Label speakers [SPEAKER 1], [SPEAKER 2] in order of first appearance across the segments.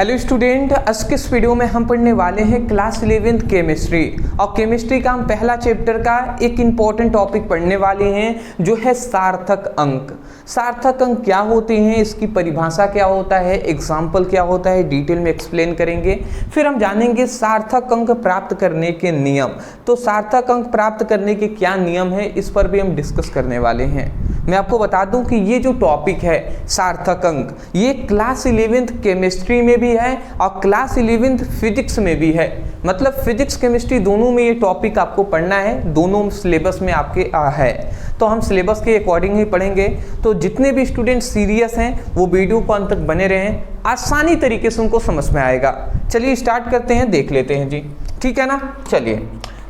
[SPEAKER 1] Hello student, आज के इस वीडियो में हम पढ़ने वाले हैं क्लास 11th केमिस्ट्री। और केमिस्ट्री का हम पहला चैप्टर का एक इम्पॉर्टेंट टॉपिक पढ़ने वाले हैं जो है सार्थक अंक। सार्थक अंक क्या होते हैं, इसकी परिभाषा क्या होता है, एग्जाम्पल क्या होता है, डिटेल में एक्सप्लेन करेंगे। फिर हम जानेंगे सार्थक अंक प्राप्त करने के नियम। तो सार्थक अंक प्राप्त करने के क्या नियम है, इस पर भी हम डिस्कस करने वाले हैं। मैं आपको बता दूं कि ये जो टॉपिक है सार्थक अंक, ये क्लास 11th केमिस्ट्री में भी है और क्लास 11th फिजिक्स में भी है। मतलब फिजिक्स केमिस्ट्री दोनों में ये टॉपिक आपको पढ़ना है, दोनों सिलेबस में आपके है। तो हम सिलेबस के अकॉर्डिंग ही पढ़ेंगे। तो जितने भी स्टूडेंट सीरियस हैं वो वीडियो को अंत तक बने रहें, आसानी तरीके से उनको समझ में आएगा। चलिए स्टार्ट करते हैं, देख लेते हैं जी, ठीक है ना। चलिए,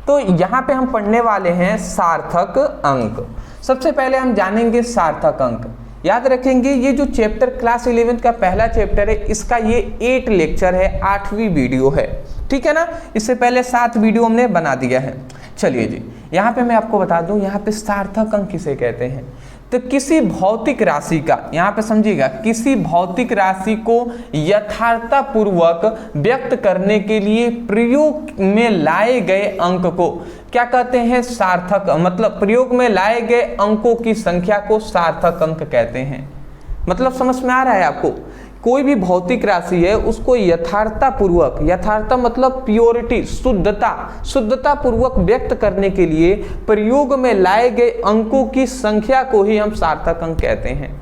[SPEAKER 1] तो यहाँ पे हम पढ़ने वाले हैं सार्थक अंक। सबसे पहले हम जानेंगे सार्थक अंक। याद रखेंगे ये जो चैप्टर क्लास 11th का पहला चैप्टर है, इसका ये 8 लेक्चर है, 8वीं वीडियो है, ठीक है ना। इससे पहले 7 वीडियो हमने बना दिया है। चलिए जी, यहाँ पे मैं आपको बता दूं, यहाँ पे सार्थक अंक किसे कहते हैं। तो किसी भौतिक राशि का, यहाँ पे समझिएगा, किसी भौतिक राशि को यथार्थपूर्वक व्यक्त करने के लिए प्रयोग में लाए गए अंक को क्या कहते हैं, सार्थक। मतलब प्रयोग में लाए गए अंकों की संख्या को सार्थक अंक कहते हैं। मतलब समझ में आ रहा है आपको। कोई भी भौतिक राशि है उसको यथार्थपूर्वक, यथार्थ मतलब प्योरिटी, शुद्धता पूर्वक व्यक्त करने के लिए प्रयोग में लाए गए अंकों की संख्या को ही हम सार्थक अंक कहते हैं।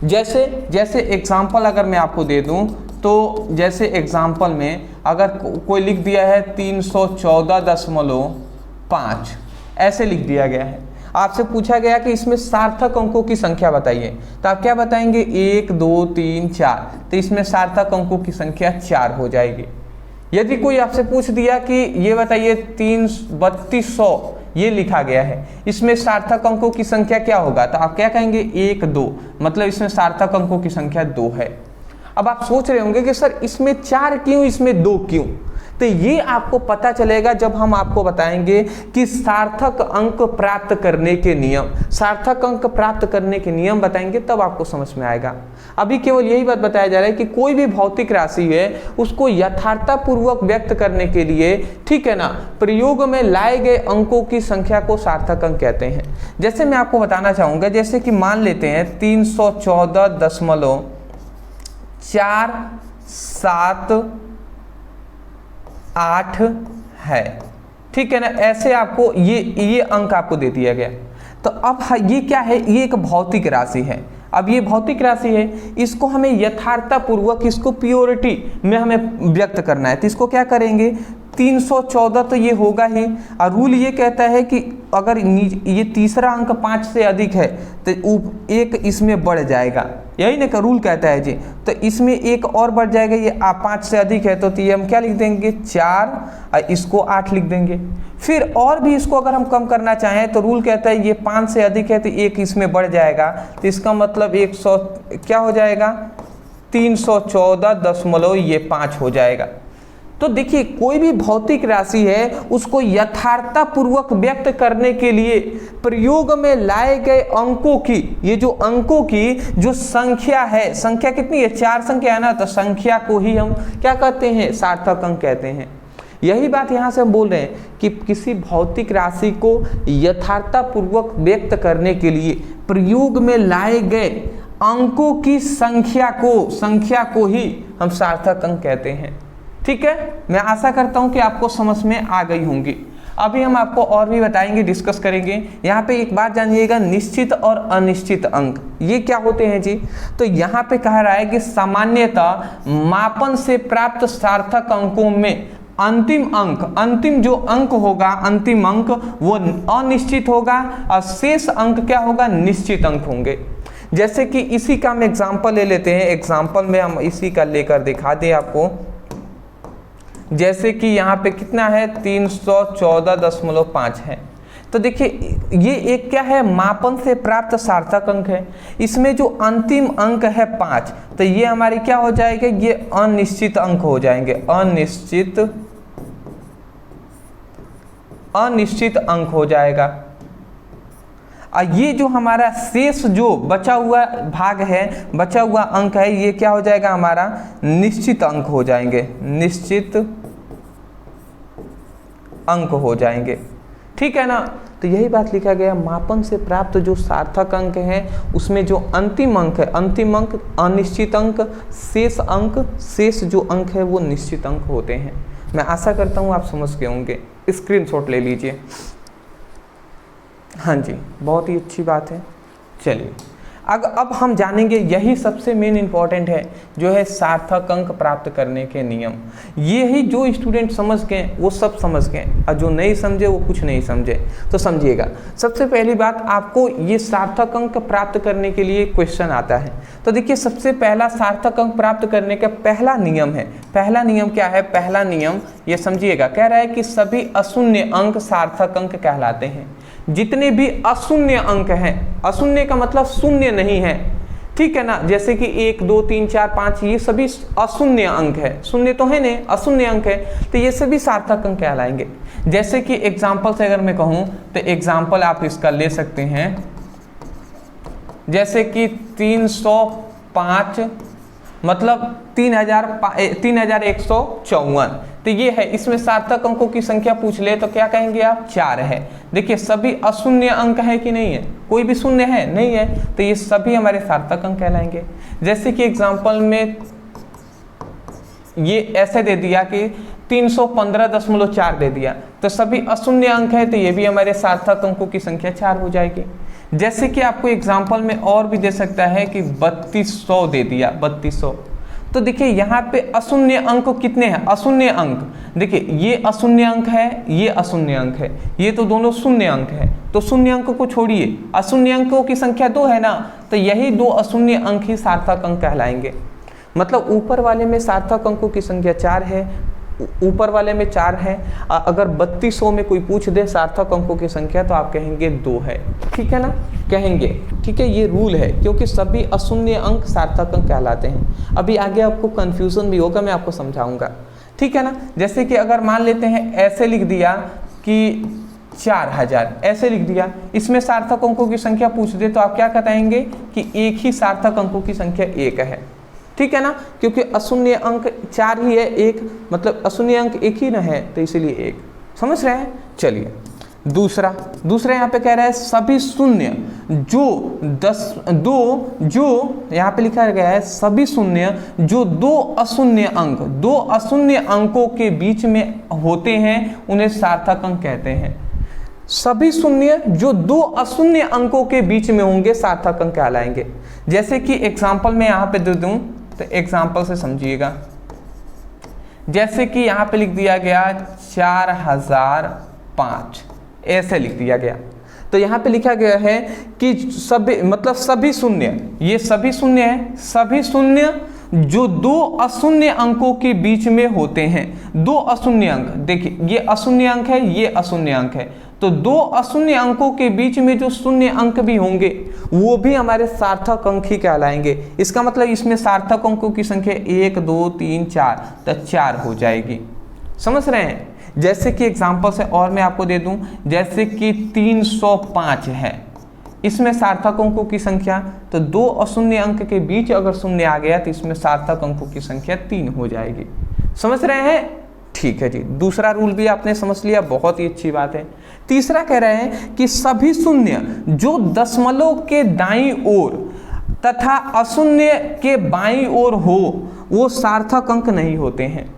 [SPEAKER 1] जैसे एग्जाम्पल अगर मैं आपको दे दूं, तो जैसे एग्जाम्पल में अगर कोई लिख दिया है 314.5, ऐसे लिख दिया गया है। आपसे पूछा गया कि इसमें सार्थक अंकों की संख्या बताइए, तो आप क्या बताएंगे, 1 2 3 4। तो इसमें सार्थक अंकों की संख्या 4 हो जाएगी। यदि कोई आपसे पूछ दिया कि ये बताइए 3200 ये लिखा गया है, इसमें सार्थक अंकों की संख्या क्या होगा, तो आप क्या कहेंगे, 1 2। मतलब इसमें सार्थक अंकों की संख्या 2 है। अब आप सोच रहे होंगे कि सर इसमें 4 क्यों, इसमें 2 क्यों। तो ये आपको पता चलेगा जब हम आपको बताएंगे कि सार्थक अंक प्राप्त करने के नियम, सार्थक अंक प्राप्त करने के नियम बताएंगे, तब आपको समझ में आएगा। अभी केवल यही बात बताया जा रहा है कि कोई भी भौतिक राशि है उसको यथार्थपूर्वक व्यक्त करने के लिए, ठीक है ना, प्रयोग में लाए गए अंकों की संख्या को सार्थक अंक कहते हैं। जैसे मैं आपको बताना चाहूँगा, जैसे कि मान लेते हैं 314.478 है, ठीक है ना। ऐसे आपको ये अंक आपको दे दिया गया। तो अब ये क्या है, ये एक भौतिक राशि है। अब ये भौतिक राशि है, इसको हमें यथार्थपूर्वक, इसको प्योरिटी में हमें व्यक्त करना है। तो इसको क्या करेंगे, 314 तो ये होगा ही। और रूल ये कहता है कि अगर ये तीसरा अंक 5 से अधिक है तो एक इसमें बढ़ जाएगा, यही ना का रूल कहता है जी। तो इसमें एक और बढ़ जाएगा, ये 5 से अधिक है तो ये हम क्या लिख देंगे, 4, और इसको 8 लिख देंगे। फिर और भी इसको अगर हम कम करना चाहें तो रूल कहता है ये 5 से अधिक है तो एक इसमें बढ़ जाएगा। तो इसका मतलब 100 क्या हो जाएगा, 314.5 हो जाएगा। तो देखिए, कोई भी भौतिक राशि है उसको यथार्थपूर्वक व्यक्त करने के लिए प्रयोग में लाए गए अंकों की, ये जो अंकों की जो संख्या है, संख्या कितनी है, 4 संख्या है ना, तो संख्या को ही हम क्या कहते हैं, सार्थक अंक कहते हैं। यही बात यहाँ से हम बोल रहे हैं कि किसी भौतिक राशि को यथार्थपूर्वक व्यक्त करने के लिए प्रयोग में लाए गए अंकों की संख्या को ही हम सार्थक अंक कहते हैं, ठीक है। मैं आशा करता हूं कि आपको समझ में आ गई होंगी। अभी हम आपको और भी बताएंगे, डिस्कस करेंगे। यहाँ पे एक बात जानिएगा, निश्चित और अनिश्चित अंक ये क्या होते हैं जी। तो यहाँ पे कह रहा है कि सामान्यतः मापन से प्राप्त सार्थक अंकों में अंतिम जो अंक होगा, अंतिम अंक वो अनिश्चित होगा और शेष अंक क्या होगा, निश्चित अंक होंगे। जैसे कि इसी का हम एग्जाम्पल ले लेते हैं। एग्जाम्पल में हम इसी का लेकर दिखा दें आपको। जैसे कि यहाँ पे कितना है, 314.5 है। तो देखिए, ये एक क्या है, मापन से प्राप्त सार्थक अंक है। इसमें जो अंतिम अंक है 5, तो ये हमारी क्या हो जाएगा, ये अनिश्चित अंक हो जाएंगे, अनिश्चित अंक हो जाएगा। ये जो हमारा शेष जो बचा हुआ भाग है, बचा हुआ अंक है, ये क्या हो जाएगा हमारा निश्चित अंक हो जाएंगे, निश्चित अंक हो जाएंगे। ठीक है ना। तो यही बात लिखा गया, मापन से प्राप्त जो सार्थक अंक है उसमें जो अंतिम अंक है, अंतिम अंक अनिश्चित अंक, शेष जो अंक है वो निश्चित अंक होते हैं। मैं आशा करता हूँ आप समझ गए होंगे। स्क्रीनशॉट ले लीजिए। हाँ जी, बहुत ही अच्छी बात है। चलिए अब हम जानेंगे, यही सबसे मेन इंपॉर्टेंट है, जो है सार्थक अंक प्राप्त करने के नियम। यही जो स्टूडेंट समझ गए वो सब समझ गए, और जो नहीं समझे वो कुछ नहीं समझे। तो समझिएगा, सबसे पहली बात, आपको ये सार्थक अंक प्राप्त करने के लिए क्वेश्चन आता है। तो देखिए, सबसे पहला सार्थक अंक प्राप्त करने का पहला नियम है। पहला नियम क्या है? पहला नियम ये समझिएगा, कह रहा है कि सभी अशून्य अंक सार्थक अंक कहलाते हैं। जितने भी अशून्य अंक हैं, अशून्य का मतलब शून्य नहीं है, ठीक है ना, जैसे कि 1 2 3 4 5 ये सभी अशून्य अंक है, शून्य तो है नहीं, अशून्य अंक है, तो ये सभी सार्थक अंक कहलाएंगे। जैसे कि एग्जाम्पल से अगर मैं कहूँ तो एग्जाम्पल आप इसका ले सकते हैं, जैसे कि 305 मतलब 3154, तो ये है, इसमें सार्थक अंकों की संख्या पूछ ले तो क्या कहेंगे आप? 4 है। देखिए, सभी अशून्य अंक है कि नहीं है? कोई भी शून्य है? नहीं है, तो ये सभी हमारे सार्थक अंक कहलाएंगे। जैसे कि एग्जांपल में ये ऐसे दे दिया कि 315.4 दे दिया, तो सभी अशून्य अंक है, तो ये भी हमारे सार्थक अंकों की संख्या 4 हो जाएगी। जैसे कि आपको एग्जाम्पल में और भी दे सकता है कि 3200 दे दिया, 3200, तो देखिए यहाँ पे अशून्य अंक कितने हैं? अशून्य अंक, देखिए ये अशून्य अंक है, ये अशून्य अंक है, ये तो दोनों शून्य अंक है, तो शून्य अंक को छोड़िए, अशून्य अंकों की संख्या 2 है ना, तो यही 2 अशून्य अंक ही सार्थक अंक कहलाएंगे। मतलब ऊपर वाले में सार्थक अंकों की संख्या 4 है, ऊपर वाले में 4 है, अगर 3200 में कोई पूछ दे सार्थक अंकों की संख्या तो आप कहेंगे 2 है, ठीक है ना, कहेंगे, ठीक है, ये रूल है, क्योंकि सभी अशून्य अंक सार्थक अंक कहलाते हैं। अभी आगे आपको कंफ्यूजन भी होगा, मैं आपको समझाऊंगा, ठीक है ना। जैसे कि अगर मान लेते हैं ऐसे लिख दिया कि 4000, ऐसे लिख दिया, इसमें सार्थक अंकों की संख्या पूछ दे तो आप क्या बताएंगे कि एक ही सार्थक अंकों की संख्या 1 है, ठीक है ना, क्योंकि अशून्य अंक 4 ही है, 1 मतलब अशून्य अंक 1 ही ना है, तो इसीलिए 1, समझ रहे हैं। चलिए दूसरा यहाँ पे कह रहा है सभी शून्य जो यहाँ पे लिखा गया है सभी शून्य जो 2 अशून्य अंकों के बीच में होते हैं उन्हें सार्थक अंक कहते हैं। सभी शून्य जो 2 अशून्य अंकों के बीच में होंगे सार्थक अंक कहलाएंगे। जैसे कि एग्जाम्पल में यहाँ पे दे दूं तो एग्जाम्पल से समझिएगा, जैसे कि यहाँ पे लिख दिया गया 4005, ऐसे लिख दिया गया, तो यहाँ पे लिखा गया है कि सभी मतलब सभी शून्य, ये सभी शून्य है, सभी शून्य जो 2 अशून्य अंकों के बीच में होते हैं। 2 अशून्य अंक, देखिए ये अशून्य अंक है, ये अशून्य अंक है, तो 2 अशून्य अंकों के बीच में जो शून्य अंक भी होंगे वो भी हमारे सार्थक अंक ही कहलाएंगे। इसका मतलब इसमें सार्थक अंकों की संख्या 1 2 3 4, तो 4 हो जाएगी, समझ रहे हैं। जैसे कि एग्जाम्पल से और मैं आपको दे दूं, जैसे कि 305 है, इसमें सार्थक अंकों की संख्या, तो 2 अशून्य अंक के बीच अगर शून्य आ गया तो इसमें सार्थक अंकों की संख्या 3 हो जाएगी, समझ रहे हैं। ठीक है जी, दूसरा रूल भी आपने समझ लिया, बहुत ही अच्छी बात है। तीसरा कह रहे हैं कि सभी शून्य जो दशमलव के दाईं ओर तथा अशून्य के बाईं ओर हो वो सार्थक अंक नहीं होते हैं।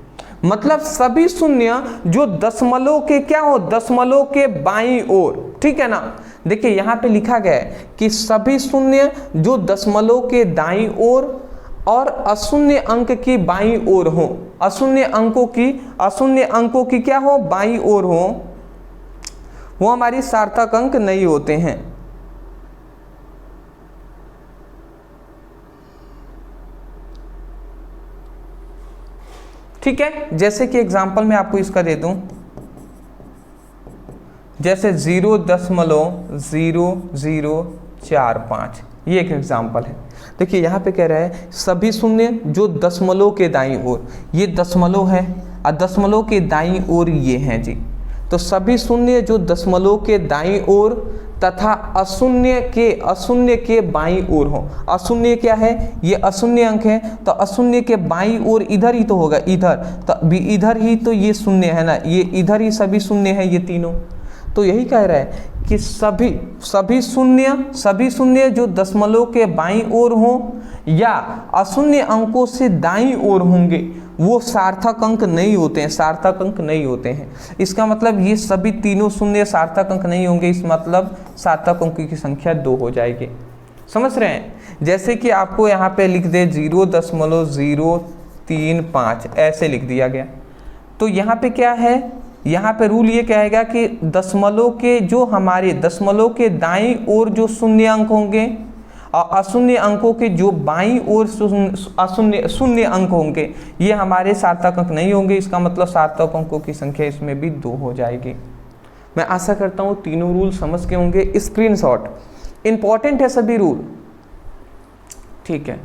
[SPEAKER 1] मतलब सभी शून्य जो दशमलव के क्या हो, दशमलव के बाईं ओर, ठीक है ना। देखिए यहाँ पे लिखा गया है कि सभी शून्य जो दशमलव के दाईं ओर और अशून्य अंक की बाईं ओर हो, अशून्य अंकों की क्या हो, बाईं ओर हो, वो हमारी सार्थक अंक नहीं होते हैं। ठीक है, जैसे कि एग्जांपल में आपको इसका दे दूं, जैसे 0.0045, ये एक एग्जांपल है। देखिए यहाँ पे कह रहा है सभी शून्य जो दशमलव के दाईं ओर, ये दशमलव है और दशमलव के दाईं ओर ये हैं जी, तो सभी शून्य जो दशमलव के दाईं ओर तथा अशून्य के बाईं ओर हो। अशून्य क्या है, ये अशून्य अंक है, तो अशून्य के बाईं ओर इधर ही तो होगा, इधर तो भी इधर ही तो ये शून्य है ना, ये इधर ही सभी शून्य है ये तीनों। तो यही कह रहा है कि सभी शून्य जो दशमलव के बाईं ओर हो या अशून्य अंकों से दाईं ओर होंगे वो सार्थक अंक नहीं होते हैं, सार्थक अंक नहीं होते हैं। इसका मतलब ये सभी तीनों शून्य सार्थक अंक नहीं होंगे, इस मतलब सार्थक अंक की संख्या 2 हो जाएगी। समझ रहे हैं? जैसे कि आपको यहाँ पे लिख दे 0.035 ऐसे लिख दिया गया, तो यहाँ पे क्या है, यहाँ पे रूल ये कहेगा कि दशमलव के जो हमारे दशमलव के दाईं ओर जो शून्य अंक होंगे और अशून्य अंकों के जो बाईं ओर शून्य अंक होंगे ये हमारे सार्थक अंक नहीं होंगे। इसका मतलब सार्थक अंकों की संख्या इसमें भी 2 हो जाएगी। मैं आशा करता हूँ तीनों रूल समझ के होंगे। स्क्रीनशॉट इंपॉर्टेंट है सभी रूल, ठीक है।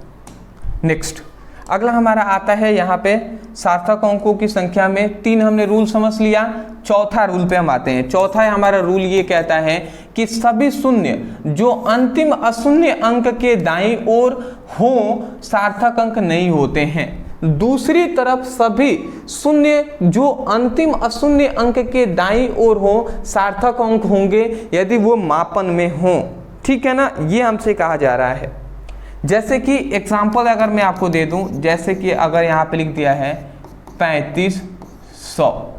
[SPEAKER 1] नेक्स्ट अगला हमारा आता है यहाँ पे सार्थक अंकों की संख्या में 3 हमने रूल समझ लिया। चौथा रूल पे हम आते हैं। चौथा हमारा रूल ये कहता है कि सभी शून्य जो अंतिम अशून्य अंक के दाईं ओर हो सार्थक अंक नहीं होते हैं। दूसरी तरफ सभी शून्य जो अंतिम अशून्य अंक के दाईं ओर हो सार्थक अंक होंगे यदि वो मापन में हो। ठीक है ना, ये हमसे कहा जा रहा है। जैसे कि एग्जाम्पल अगर मैं आपको दे दूं, जैसे कि अगर यहाँ पे लिख दिया है 3500,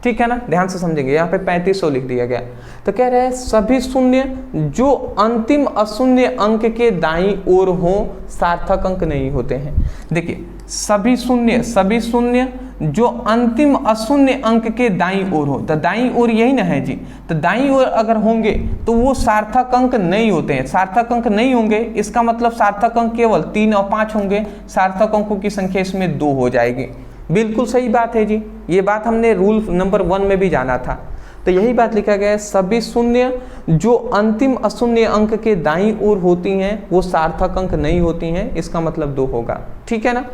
[SPEAKER 1] ठीक है ना, ध्यान से समझेंगे। यहाँ पे 3500 लिख दिया गया, तो कह रहे हैं सभी शून्य जो अंतिम अशून्य अंक के दाईं ओर हो सार्थक अंक नहीं होते हैं। देखिए सभी शून्य जो अंतिम अशून्य अंक के दाईं ओर हो, तो दाईं ओर यही ना है जी, तो दाईं ओर अगर होंगे तो वो सार्थक अंक नहीं होते हैं। सार्थक अंक नहीं होंगे इसका मतलब सार्थक अंक केवल 3 और 5 होंगे। सार्थक अंकों की संख्या इसमें 2 हो जाएगी। बिल्कुल सही बात है जी, ये बात हमने रूल नंबर 1 में भी जाना था। तो यही बात लिखा गया है, सभी शून्य जो अंतिम अशून्य अंक के दाईं ओर होती हैं वो सार्थक अंक नहीं होती हैं। इसका मतलब 2 होगा, ठीक है ना।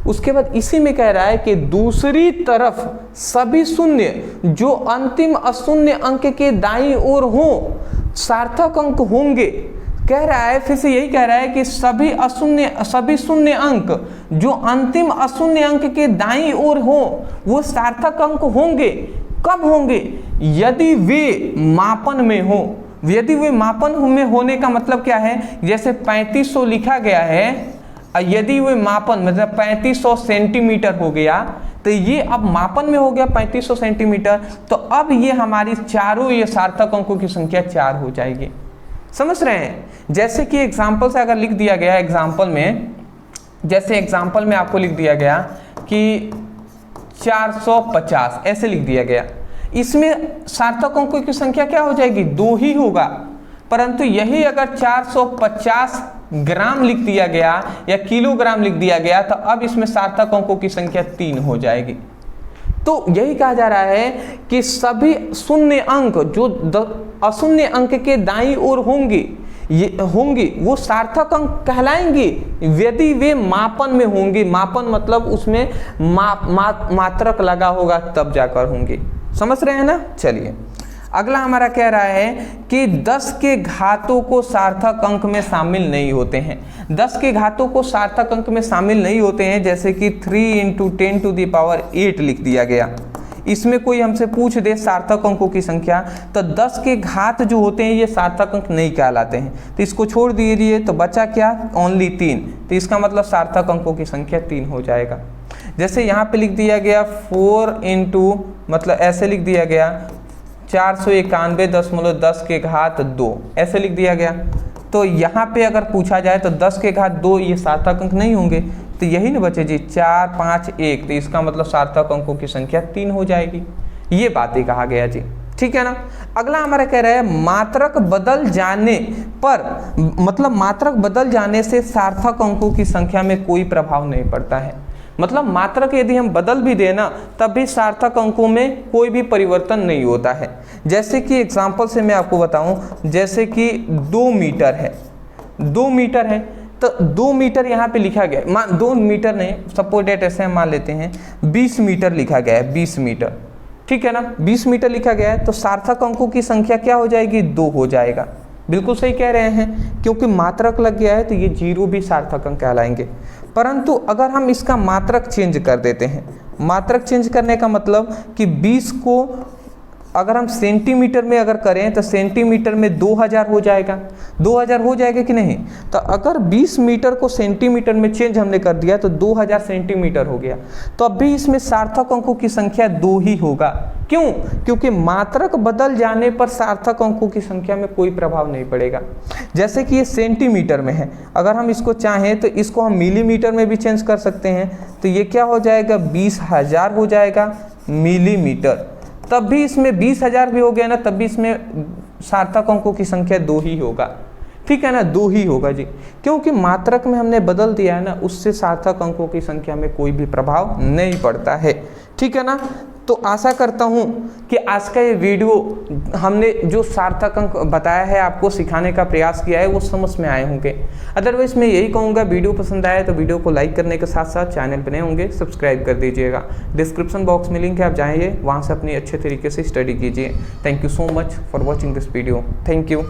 [SPEAKER 1] उसके बाद इसी में कह रहा है कि दूसरी तरफ सभी शून्य जो अंतिम अशून्य अंक के दाईं ओर हो सार्थक अंक होंगे। कह रहा है, फिर से यही कह रहा है कि सभी शून्य अंक जो अंतिम अशून्य अंक के दाईं ओर हो वो सार्थक अंक होंगे। कब होंगे? यदि वे मापन में हो। यदि वे मापन में होने का मतलब क्या है, जैसे 3500 लिखा गया है, यदि वे मापन मतलब 3500 सेंटीमीटर हो गया तो ये अब मापन में हो गया 3500 सेंटीमीटर, तो अब ये हमारी चारों ये सार्थक अंकों की संख्या 4 हो जाएगी। समझ रहे हैं? जैसे कि एग्जाम्पल से अगर लिख दिया गया एग्जाम्पल में, जैसे एग्जाम्पल में आपको लिख दिया गया कि 450 ऐसे लिख दिया गया, इसमें सार्थक अंकों की संख्या क्या हो जाएगी? 2 ही होगा। परंतु यही अगर 450 ग्राम लिख दिया गया या किलोग्राम लिख दिया गया तो अब इसमें सार्थक अंकों की संख्या 3 हो जाएगी। तो यही कहा जा रहा है कि सभी शून्य अंक जो अशून्य अंक के दाईं ओर होंगी वो सार्थक अंक कहलाएंगे यदि वे मापन में होंगे। मापन मतलब उसमें मात्रक लगा होगा तब जाकर होंगे। समझ रहे हैं ना। चलिए अगला हमारा कह रहा है कि 10 के घातों को सार्थक अंक में शामिल नहीं होते हैं। 10 के घातों को सार्थक अंक में शामिल नहीं होते हैं, जैसे कि 3 × 10⁸ लिख दिया गया। इसमें कोई हमसे पूछ दे सार्थक अंकों की संख्या, तो 10 के घात जो होते हैं ये सार्थक अंक नहीं कहलाते हैं, तो इसको छोड़ दीजिए। तो बचा क्या? ओनली 3। तो इसका मतलब सार्थक अंकों की संख्या 3 हो जाएगा। जैसे यहाँ पे लिख दिया गया 4 × मतलब ऐसे लिख दिया गया 491.10 के घात 2 ऐसे लिख दिया गया। तो यहाँ पे अगर पूछा जाए तो 10 के घात 2 ये सार्थक अंक नहीं होंगे, तो यही ना बचे जी 4, 5, 1। तो इसका मतलब सार्थक अंकों की संख्या 3 हो जाएगी। ये बात ही कहा गया जी, ठीक है ना। अगला हमारा कह रहा है मात्रक बदल जाने पर, मतलब मात्रक बदल जाने से सार्थक अंकों की संख्या में कोई प्रभाव नहीं पड़ता है। मतलब मात्रक यदि हम बदल भी देना तब भी सार्थक अंकों में कोई भी परिवर्तन नहीं होता है। जैसे कि एग्जाम्पल से मैं आपको बताऊं, जैसे कि 2 मीटर है, 2 मीटर है, तो 2 मीटर यहाँ पे लिखा गया, 2 मीटर नहीं, सपोज डेट ऐसे हम मान लेते हैं 20 मीटर लिखा गया है, 20 मीटर, ठीक है ना, 20 मीटर लिखा गया है तो सार्थक अंकों की संख्या क्या हो जाएगी, 2 हो जाएगा। बिल्कुल सही कह रहे हैं, क्योंकि मात्रक लग गया है तो ये 0 भी सार्थक अंक कहलाएंगे। परंतु अगर हम इसका मात्रक चेंज कर देते हैं, मात्रक चेंज करने का मतलब कि 20 को अगर हम सेंटीमीटर में अगर करें तो सेंटीमीटर में 2000 हो जाएगा, 2000 हो जाएगा कि नहीं। तो अगर 20 मीटर को सेंटीमीटर में चेंज हमने कर दिया तो 2000 सेंटीमीटर हो गया। तो अब भी इसमें सार्थक अंकों की संख्या 2 ही होगा। क्यों? क्योंकि मात्रक बदल जाने पर सार्थक अंकों की संख्या में कोई प्रभाव नहीं पड़ेगा। जैसे कि ये सेंटीमीटर में है, अगर हम इसको चाहें तो इसको हम मिलीमीटर में भी चेंज कर सकते हैं, तो ये क्या हो जाएगा, 20,000 हो जाएगा मिलीमीटर। तब भी इसमें 20,000 भी हो गया ना, तब भी इसमें सार्थक अंकों की संख्या 2 ही होगा। ठीक है ना, 2 ही होगा जी, क्योंकि मात्रक में हमने बदल दिया है ना, उससे सार्थक अंकों की संख्या में कोई भी प्रभाव नहीं पड़ता है। ठीक है ना, तो आशा करता हूँ कि आज का ये वीडियो हमने जो सार्थक अंक बताया है, आपको सिखाने का प्रयास किया है, वो समझ में आए होंगे। अदरवाइज मैं यही कहूँगा, वीडियो पसंद आया तो वीडियो को लाइक करने के साथ साथ चैनल बने होंगे सब्सक्राइब कर दीजिएगा। डिस्क्रिप्शन बॉक्स में लिंक है, आप जाइए वहाँ से अपनी अच्छे तरीके से स्टडी कीजिए। Thank you so much for watching this video. Thank you.